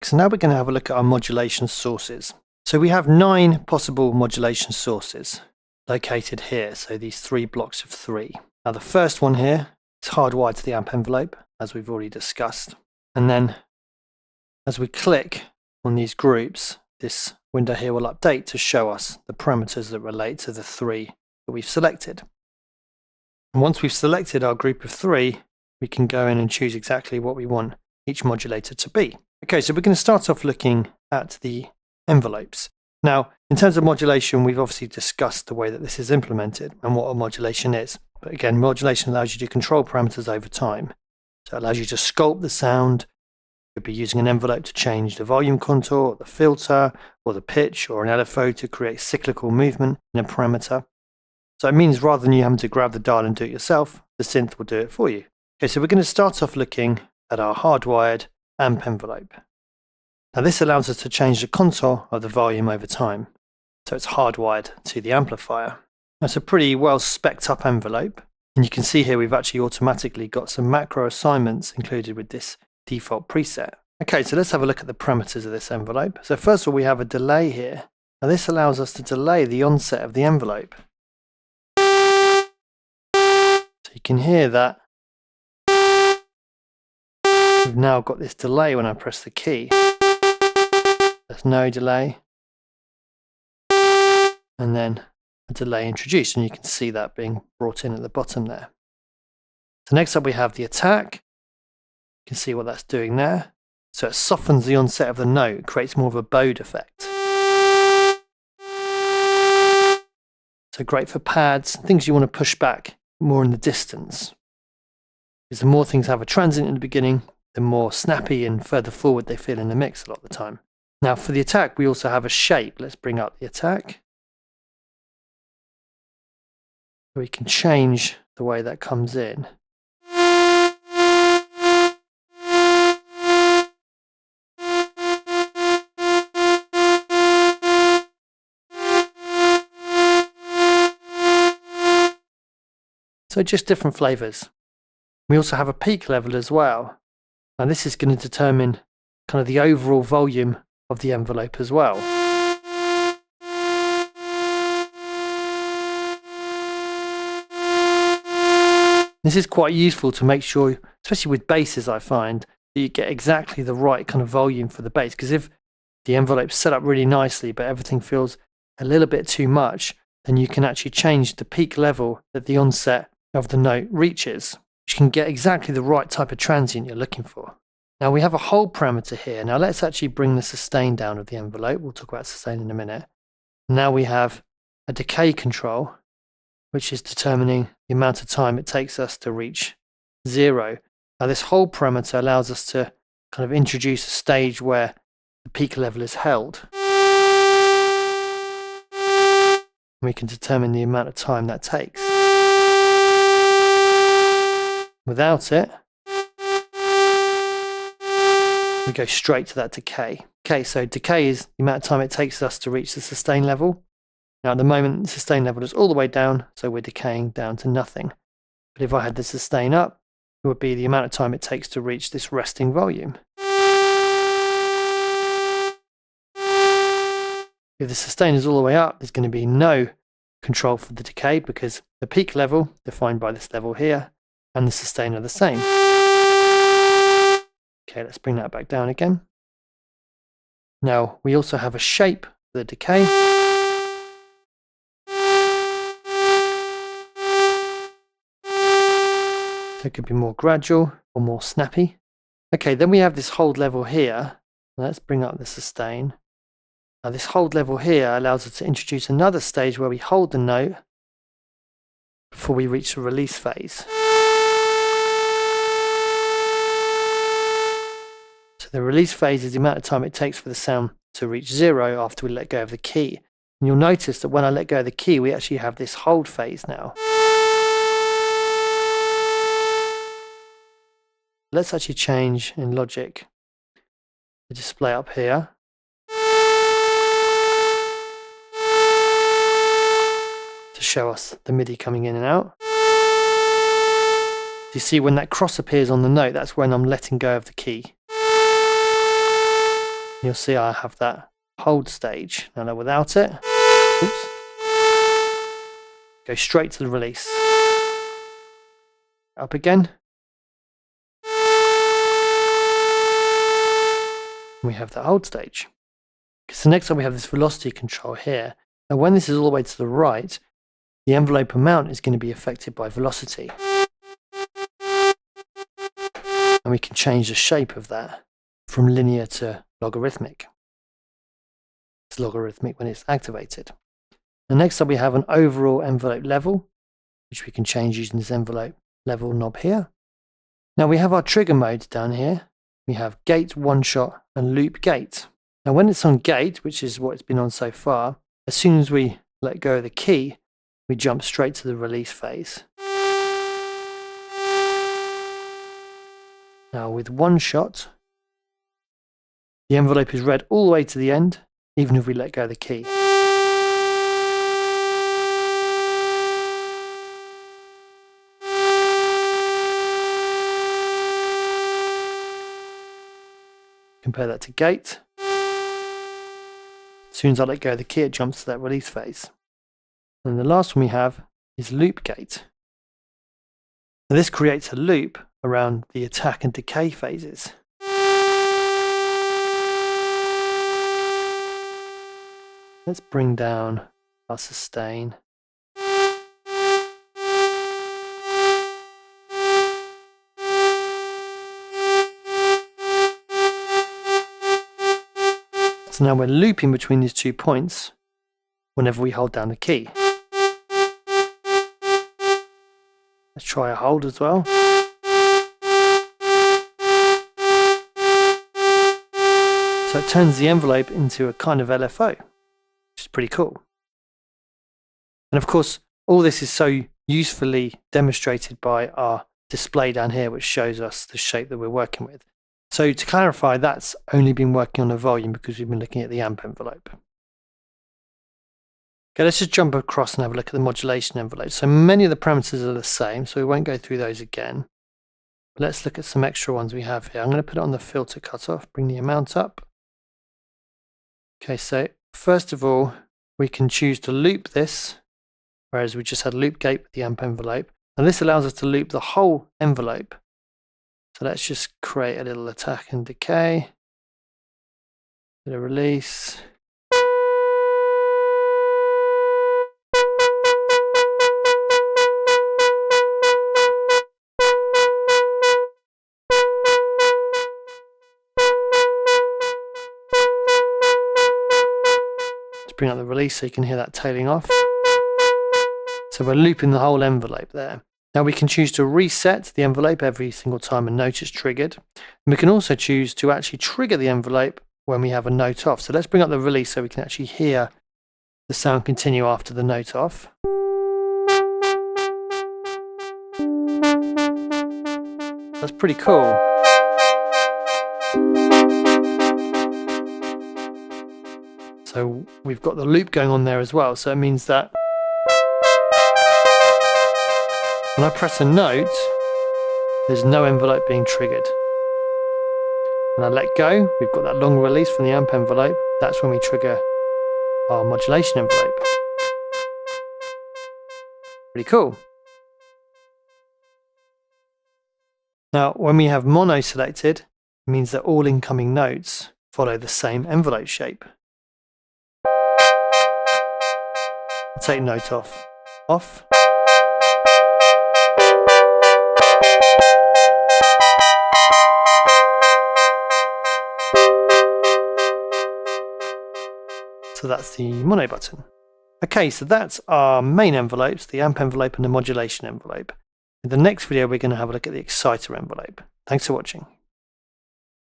So now we're going to have a look at our modulation sources. So we have 9 possible modulation sources located here. So these 3 blocks of 3. Now the first one here is hardwired to the amp envelope, as we've already discussed. And then as we click on these groups, this window here will update to show us the parameters that relate to the 3 that we've selected. And once we've selected our group of 3, we can go in and choose exactly what we want each modulator to be. Okay, so we're going to start off looking at the envelopes. Now, in terms of modulation, we've obviously discussed the way that this is implemented and what a modulation is. But again, modulation allows you to control parameters over time. So it allows you to sculpt the sound. You could be using an envelope to change the volume contour, or the filter, or the pitch, or an LFO to create cyclical movement in a parameter. So it means rather than you having to grab the dial and do it yourself, the synth will do it for you. Okay, so we're going to start off looking at our hardwired amp envelope. Now this allows us to change the contour of the volume over time. So it's hardwired to the amplifier. Now it's a pretty well spec'd up envelope. And you can see here we've actually automatically got some macro assignments included with this default preset. Okay, so let's have a look at the parameters of this envelope. So first of all, we have a delay here. Now this allows us to delay the onset of the envelope. So you can hear that. We've now got this delay when I press the key. There's no delay. And then a delay introduced, and you can see that being brought in at the bottom there. So next up we have the attack. You can see what that's doing there. So it softens the onset of the note, creates more of a bowed effect. So great for pads, things you want to push back more in the distance. Because the more things have a transient in the beginning, the more snappy and further forward they feel in the mix a lot of the time. Now for the attack, we also have a shape. Let's bring up the attack. We can change the way that comes in. So just different flavors. We also have a peak level as well. Now this is going to determine kind of the overall volume of the envelope as well. This is quite useful to make sure, especially with basses I find, that you get exactly the right kind of volume for the bass. Because if the envelope's set up really nicely but everything feels a little bit too much, then you can actually change the peak level that the onset of the note reaches. You can get exactly the right type of transient you're looking for. Now we have a hold parameter here. Now let's actually bring the sustain down of the envelope. We'll talk about sustain in a minute. Now we have a decay control, which is determining the amount of time it takes us to reach 0. Now this hold parameter allows us to kind of introduce a stage where the peak level is held. We can determine the amount of time that takes. Without it, we go straight to that decay. Okay, so decay is the amount of time it takes us to reach the sustain level. Now at the moment, the sustain level is all the way down, so we're decaying down to nothing. But if I had the sustain up, it would be the amount of time it takes to reach this resting volume. If the sustain is all the way up, there's going to be no control for the decay because the peak level, defined by this level here, and the sustain are the same. Okay, let's bring that back down again. Now, we also have a shape for the decay. So it could be more gradual or more snappy. Okay, then we have this hold level here. Let's bring up the sustain. Now this hold level here allows us to introduce another stage where we hold the note before we reach the release phase. So the release phase is the amount of time it takes for the sound to reach 0 after we let go of the key. And you'll notice that when I let go of the key, we actually have this hold phase now. Let's actually change in Logic the display up here. To show us the MIDI coming in and out. You see when that cross appears on the note, that's when I'm letting go of the key. You'll see I have that hold stage. Now without it, oops, go straight to the release. Up again. And we have that hold stage. So next up we have this velocity control here. Now when this is all the way to the right, the envelope amount is going to be affected by velocity. And we can change the shape of that from linear to logarithmic. It's logarithmic when it's activated. And next up we have an overall envelope level, which we can change using this envelope level knob here. Now we have our trigger modes down here. We have gate, one shot, and loop gate. Now when it's on gate, which is what it's been on so far, as soon as we let go of the key, we jump straight to the release phase. Now with one shot, the envelope is read all the way to the end, even if we let go of the key. Compare that to gate. As soon as I let go of the key, it jumps to that release phase. And the last one we have is loop gate. Now this creates a loop around the attack and decay phases. Let's bring down our sustain. So now we're looping between these 2 points whenever we hold down the key. Let's try a hold as well. So it turns the envelope into a kind of LFO, which is pretty cool. And of course, all this is so usefully demonstrated by our display down here, which shows us the shape that we're working with. So to clarify, that's only been working on the volume because we've been looking at the amp envelope. Okay, let's just jump across and have a look at the modulation envelope. So many of the parameters are the same, so we won't go through those again. But let's look at some extra ones we have here. I'm going to put it on the filter cutoff, bring the amount up. Okay, so first of all, we can choose to loop this, whereas we just had loop gate with the amp envelope. And this allows us to loop the whole envelope. So let's just create a little attack and decay. Bit of release. Let's bring up the release so you can hear that tailing off. So we're looping the whole envelope there. Now we can choose to reset the envelope every single time a note is triggered. And we can also choose to actually trigger the envelope when we have a note off. So let's bring up the release so we can actually hear the sound continue after the note off. That's pretty cool. So we've got the loop going on there as well. So it means that when I press a note, there's no envelope being triggered. When I let go, we've got that long release from the amp envelope. That's when we trigger our modulation envelope. Pretty cool. Now, when we have mono selected, it means that all incoming notes follow the same envelope shape. I'll take note off. Off. So that's the mono button. Okay, so that's our main envelopes, the amp envelope and the modulation envelope. In the next video, we're going to have a look at the exciter envelope. Thanks for watching.